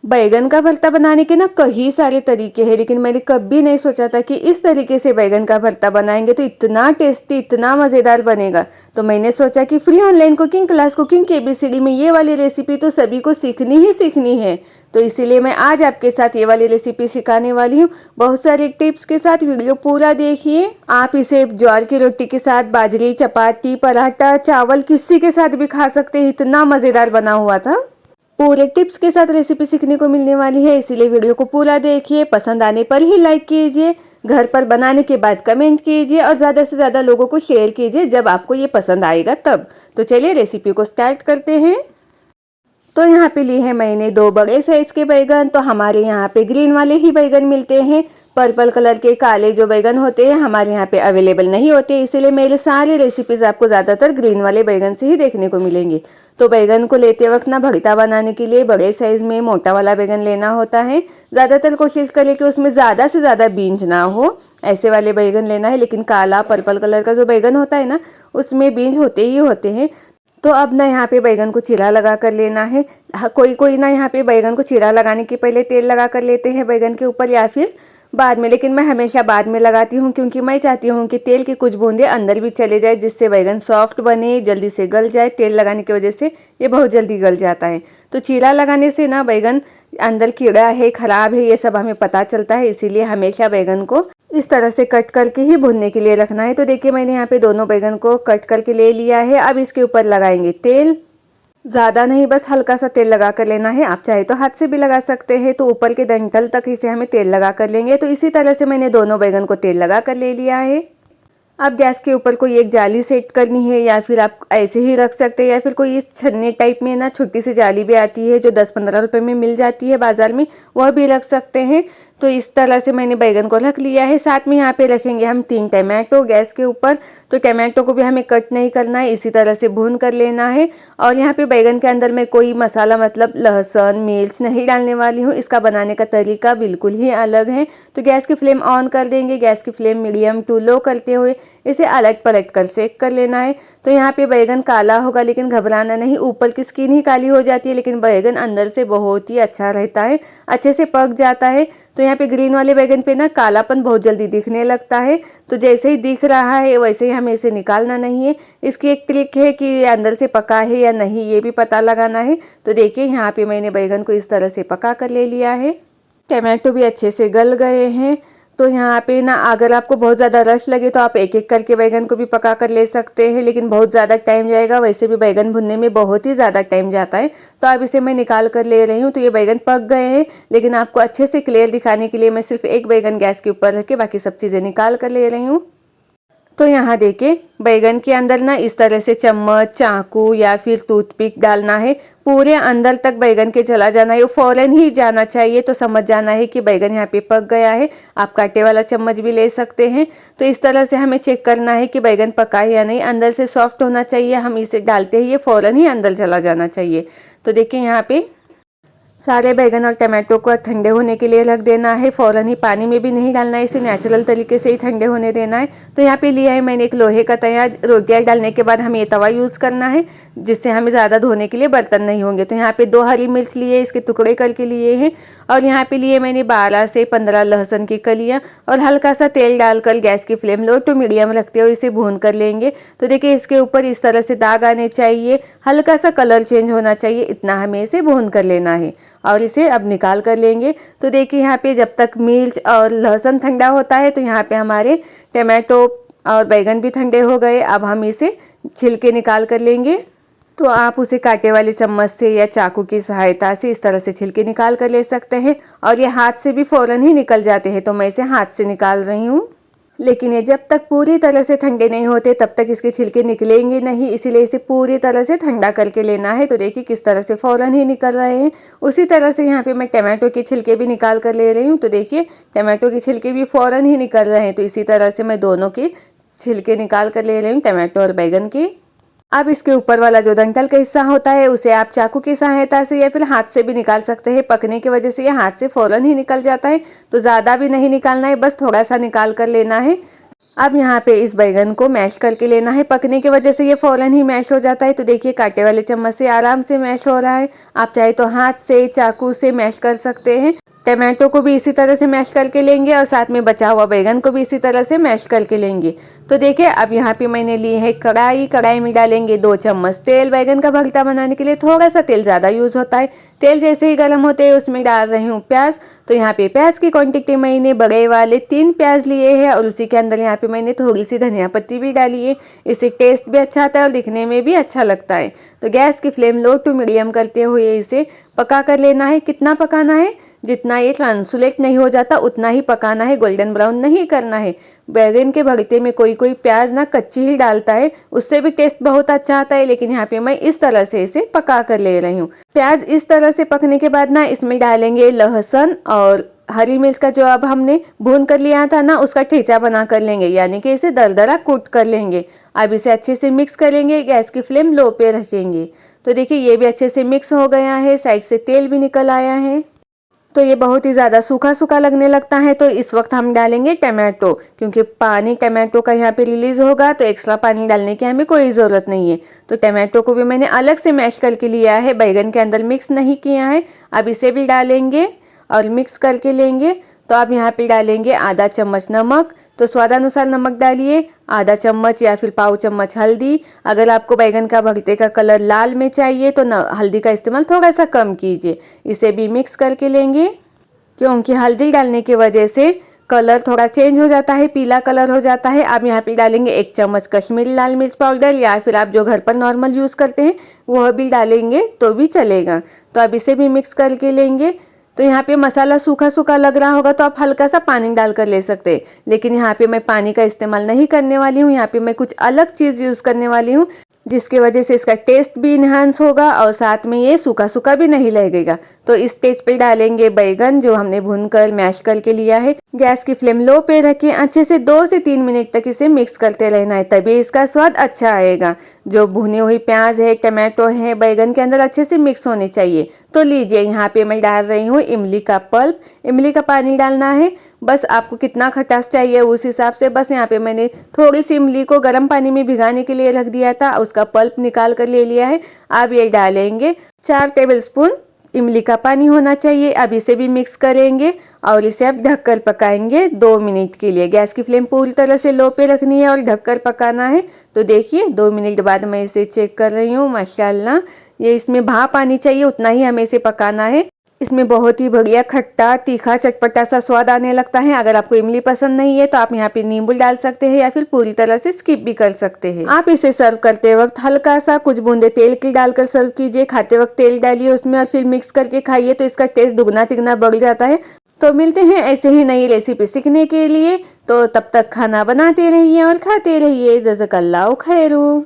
बैगन का भरता बनाने के ना कई सारे तरीके हैं, लेकिन मैंने कभी नहीं सोचा था कि इस तरीके से बैगन का भरता बनाएंगे तो इतना टेस्टी, इतना मज़ेदार बनेगा। तो मैंने सोचा कि free online cooking class cooking के एबीसीडी में ये वाली रेसिपी तो सभी को सीखनी ही सीखनी है। तो इसीलिए मैं आज आपके साथ ये वाली रेसिपी सिखाने वाली हूँ, बहुत सारे टिप्स के साथ। वीडियो पूरा देखिए। आप इसे ज्वार की रोटी के साथ, बाजरी, चपाती, पराठा, चावल किसी के साथ भी खा सकते हैं, इतना मज़ेदार बना हुआ था। पूरे टिप्स के साथ रेसिपी सीखने को मिलने वाली है, इसीलिए वीडियो को पूरा देखिए। पसंद आने पर ही लाइक कीजिए, घर पर बनाने के बाद कमेंट कीजिए और ज़्यादा से ज़्यादा लोगों को शेयर कीजिए जब आपको ये पसंद आएगा तब। तो चलिए रेसिपी को स्टार्ट करते हैं। तो यहाँ पे लिए हैं मैंने 2 बड़े साइज के बैगन। तो हमारे यहाँ पे ग्रीन वाले ही बैगन मिलते हैं, पर्पल कलर के काले जो बैगन होते हैं हमारे यहाँ पे अवेलेबल नहीं होते, इसीलिए मेरे सारे रेसिपीज़ आपको ज़्यादातर ग्रीन वाले बैगन से ही देखने को मिलेंगे। तो बैगन को लेते वक्त ना भरता बनाने के लिए बड़े साइज़ में मोटा वाला बैगन लेना होता है। ज़्यादातर कोशिश करें कि उसमें ज़्यादा से ज़्यादा बीज ना हो, ऐसे वाले बैगन लेना है। लेकिन काला पर्पल कलर का जो बैगन होता है ना, उसमें बीज होते ही होते हैं। तो अब ना यहाँ पे बैगन को चीरा लगा कर लेना है। कोई कोई ना यहाँ पे बैगन को चीरा लगाने के पहले तेल लगा कर लेते हैं बैगन के ऊपर, या फिर बाद में, लेकिन मैं हमेशा बाद में लगाती हूँ क्योंकि मैं चाहती हूँ कि तेल की कुछ बूंदे अंदर भी चले जाए, जिससे बैगन सॉफ्ट बने, जल्दी से गल जाए। तेल लगाने की वजह से ये बहुत जल्दी गल जाता है। तो चीरा लगाने से ना बैगन अंदर कीड़ा है, खराब है, ये सब हमें पता चलता है। इसीलिए हमेशा बैगन को इस तरह से कट करके ही भुनने के लिए रखना है। तो देखिए मैंने यहाँ पे दोनों बैगन को कट करके ले लिया है। अब इसके ऊपर लगाएंगे तेल। ज़्यादा नहीं, बस हल्का सा तेल लगा कर लेना है। आप चाहे तो हाथ से भी लगा सकते हैं। तो ऊपर के डंठल तक इसे हमें तेल लगा कर लेंगे। तो इसी तरह से मैंने दोनों बैगन को तेल लगा कर ले लिया है। अब गैस के ऊपर कोई एक जाली सेट करनी है, या फिर आप ऐसे ही रख सकते हैं, या फिर कोई इस छन्ने टाइप में ना छोटी सी जाली भी आती है जो 10-15 रुपए में मिल जाती है बाज़ार में, वह भी रख सकते हैं। तो इस तरह से मैंने बैगन को रख लिया है। साथ में यहाँ पे रखेंगे हम 3 टमाटो गैस के ऊपर। तो टमाटो को भी हमें कट नहीं करना है, इसी तरह से भून कर लेना है। और यहाँ पे बैगन के अंदर मैं कोई मसाला मतलब लहसुन मिर्च नहीं डालने वाली हूँ। इसका बनाने का तरीका बिल्कुल ही अलग है। तो गैस की फ्लेम ऑन कर देंगे। गैस की फ्लेम मीडियम टू लो करते हुए इसे अलट पलट कर सेक कर लेना है। तो यहाँ पे बैगन काला होगा, लेकिन घबराना नहीं, ऊपर की स्किन ही काली हो जाती है, लेकिन बैगन अंदर से बहुत ही अच्छा रहता है, अच्छे से पक जाता है। तो यहाँ पे ग्रीन वाले बैगन पे ना कालापन बहुत जल्दी दिखने लगता है। तो जैसे ही दिख रहा है वैसे ही हमें इसे निकालना नहीं है। इसकी एक ट्रिक है कि अंदर से पका है या नहीं ये भी पता लगाना है। तो देखिए यहाँ पे मैंने बैगन को इस तरह से पका कर ले लिया है। टमाटो भी अच्छे से गल गए हैं। तो यहाँ पे ना अगर आपको बहुत ज़्यादा रश लगे तो आप एक एक करके बैगन को भी पका कर ले सकते हैं, लेकिन बहुत ज़्यादा टाइम जाएगा। वैसे भी बैगन भुनने में बहुत ही ज़्यादा टाइम जाता है। तो अब इसे मैं निकाल कर ले रही हूँ। तो ये बैगन पक गए हैं, लेकिन आपको अच्छे से क्लियर दिखाने के लिए मैं सिर्फ एक बैगन गैस के ऊपर रख के बाकी सब चीज़ें निकाल कर ले रही हूँ। तो यहाँ देखिए बैगन के अंदर ना इस तरह से चम्मच, चाकू या फिर टूथपिक डालना है। पूरे अंदर तक बैगन के चला जाना है, वो फौरन ही जाना चाहिए। तो समझ जाना है कि बैगन यहाँ पे पक गया है। आप कांटे वाला चम्मच भी ले सकते हैं। तो इस तरह से हमें चेक करना है कि बैगन पका है या नहीं, अंदर से सॉफ्ट होना चाहिए। हम इसे डालते ही ये फौरन ही अंदर चला जाना चाहिए। तो देखिए यहाँ पे सारे बैगन और टमाटो को ठंडे होने के लिए रख देना है। फ़ौरन ही पानी में भी नहीं डालना है, इसे नेचुरल तरीके से ही ठंडे होने देना है। तो यहाँ पे लिया है मैंने एक लोहे का तवा। रोटियाँ डालने के बाद हमें ये तवा यूज़ करना है, जिससे हमें ज़्यादा धोने के लिए बर्तन नहीं होंगे। तो यहाँ पे 2 हरी मिर्च लिए, इसके टुकड़े करके लिए हैं। और यहाँ पे लिए मैंने 12 से 15 लहसुन की कलियाँ, और हल्का सा तेल डालकर गैस की फ्लेम लो टू मीडियम रखते हुए इसे भून कर लेंगे। तो देखिए इसके ऊपर इस तरह से दाग आने चाहिए, हल्का सा कलर चेंज होना चाहिए, इतना हमें इसे भून कर लेना है। और इसे अब निकाल कर लेंगे। तो देखिए यहाँ पे जब तक मिर्च और लहसुन ठंडा होता है, तो यहाँ पे हमारे टमाटो और बैगन भी ठंडे हो गए। अब हम इसे छिलके निकाल कर लेंगे। तो आप उसे कांटे वाले चम्मच से या चाकू की सहायता से इस तरह से छिलके निकाल कर ले सकते हैं, और ये हाथ से भी फ़ौरन ही निकल जाते हैं। तो मैं इसे हाथ से निकाल रही हूँ, लेकिन ये जब तक पूरी तरह से ठंडे नहीं होते तब तक इसके छिलके निकलेंगे नहीं, इसीलिए इसे पूरी तरह से ठंडा करके लेना है। तो देखिए किस तरह से फ़ौरन ही निकल रहे हैं। उसी तरह से यहाँ पे मैं टमाटो के छिलके भी निकाल कर ले रही हूँ। तो देखिए टमाटो के छिलके भी फ़ौरन ही निकल रहे हैं। तो इसी तरह से मैं दोनों के छिलके निकाल कर ले रही हूँ, टमाटो और बैगन के। अब इसके ऊपर वाला जो डंठल का हिस्सा होता है उसे आप चाकू की सहायता से या फिर हाथ से भी निकाल सकते हैं। पकने की वजह से ये हाथ से फ़ौरन ही निकल जाता है। तो ज़्यादा भी नहीं निकालना है, बस थोड़ा सा निकाल कर लेना है। अब यहाँ पे इस बैगन को मैश करके लेना है। पकने की वजह से ये फौरन ही मैश हो जाता है। तो देखिए कांटे वाले चम्मच से आराम से मैश हो रहा है। आप चाहे तो हाथ से, चाकू से मैश कर सकते हैं। टमाटो को भी इसी तरह से मैश करके लेंगे और साथ में बचा हुआ बैगन को भी इसी तरह से मैश करके लेंगे। तो देखिए अब यहाँ पे मैंने ली है कढ़ाई। कढ़ाई में डालेंगे 2 चम्मच तेल। बैगन का भरता बनाने के लिए थोड़ा सा तेल ज़्यादा यूज़ होता है। तेल जैसे ही गर्म होते हैं उसमें डाल रही हूँ प्याज। तो यहाँ पे प्याज की क्वांटिटी मैंने बड़े वाले 3 प्याज लिए हैं और उसी के अंदर यहाँ पे मैंने थोड़ी सी धनिया पत्ती भी डाली है। इससे टेस्ट भी अच्छा आता है और दिखने में भी अच्छा लगता है। तो गैस की फ्लेम लो टू मीडियम करते हुए इसे पका कर लेना है। कितना पकाना है? जितना ये ट्रांसलेट नहीं हो जाता उतना ही पकाना है, गोल्डन ब्राउन नहीं करना है। बैगन के भरते में कोई कोई प्याज ना कच्ची ही डालता है, उससे भी टेस्ट बहुत अच्छा आता है, लेकिन यहाँ पे मैं इस तरह से इसे पका कर ले रही हूँ। प्याज इस तरह से पकने के बाद ना इसमें डालेंगे लहसुन और हरी मिर्च का जो अब हमने भून कर लिया था ना उसका ठेचा बना कर लेंगे, यानी कि इसे दरदरा कूट कर लेंगे। अब इसे अच्छे से मिक्स करेंगे, गैस की फ्लेम लो पे रखेंगे। तो देखिए ये भी अच्छे से मिक्स हो गया है, साइड से तेल भी निकल आया है। तो ये बहुत ही ज़्यादा सूखा सूखा लगने लगता है। तो इस वक्त हम डालेंगे टमाटो, क्योंकि पानी टमाटो का यहाँ पे रिलीज़ होगा तो एक्स्ट्रा पानी डालने की हमें कोई ज़रूरत नहीं है। तो टमाटो को भी मैंने अलग से मैश करके लिया है, बैगन के अंदर मिक्स नहीं किया है। अब इसे भी डालेंगे और मिक्स करके लेंगे। तो अब यहाँ पे डालेंगे आधा चम्मच नमक। तो स्वादानुसार नमक डालिए। आधा चम्मच या फिर पाव चम्मच हल्दी। अगर आपको बैगन का भरते का कलर लाल में चाहिए तो हल्दी का इस्तेमाल थोड़ा सा कम कीजिए। इसे भी मिक्स करके लेंगे, क्योंकि हल्दी डालने की वजह से कलर थोड़ा चेंज हो जाता है, पीला कलर हो जाता है। अब यहाँ पे डालेंगे 1 चम्मच कश्मीरी लाल मिर्च पाउडर, या फिर आप जो घर पर नॉर्मल यूज़ करते हैं वह भी डालेंगे तो भी चलेगा। तो अब इसे भी मिक्स करके लेंगे। तो यहाँ पे मसाला सूखा सूखा लग रहा होगा तो आप हल्का सा पानी डालकर ले सकते हैं, लेकिन यहाँ पे मैं पानी का इस्तेमाल नहीं करने वाली हूँ। यहाँ पे मैं कुछ अलग चीज़ यूज़ करने वाली हूँ, जिसकी वजह से इसका टेस्ट भी इन्हांस होगा और साथ में ये सूखा सूखा भी नहीं लगेगा। तो इस स्टेज पे डालेंगे बैगन जो हमने भूनकर मैश करके लिया है। गैस की फ्लेम लो पे रखें, अच्छे से 2 से 3 मिनट तक इसे मिक्स करते रहना है, तभी इसका स्वाद अच्छा आएगा। जो भुनी हुई प्याज है, टमाटो है, बैगन के अंदर अच्छे से मिक्स होने चाहिए। तो लीजिए यहाँ पे मैं डाल रही हूँ इमली का पल्प। इमली का पानी डालना है, बस आपको कितना खटास चाहिए उस हिसाब से। बस यहाँ पे मैंने थोड़ी सी इमली को गर्म पानी में भिगाने के लिए रख दिया था, उसका पल्प निकाल कर ले लिया है। अब ये डालेंगे 4 टेबलस्पून इमली का पानी होना चाहिए। अब इसे भी मिक्स करेंगे और इसे अब ढककर पकाएंगे 2 मिनट के लिए। गैस की फ्लेम पूरी तरह से लो पे रखनी है और ढककर पकाना है। तो देखिए 2 मिनट बाद मैं इसे चेक कर रही हूँ, माशाल्लाह ये इसमें भाप आनी चाहिए, उतना ही हमें इसे पकाना है। इसमें बहुत ही बढ़िया खट्टा तीखा चटपटा सा स्वाद आने लगता है। अगर आपको इमली पसंद नहीं है तो आप यहाँ पे नींबू डाल सकते हैं या फिर पूरी तरह से स्किप भी कर सकते हैं। आप इसे सर्व करते वक्त हल्का सा कुछ बूंदे तेल की डालकर सर्व कीजिए। खाते वक्त तेल डालिए उसमें और फिर मिक्स करके खाइए, तो इसका टेस्ट दुगना तिगना बढ़ जाता है। तो मिलते हैं ऐसे ही नई रेसिपी सीखने के लिए। तो तब तक खाना बनाते रहिए और खाते रहिए। जज़ाकल्लाहु खैरू।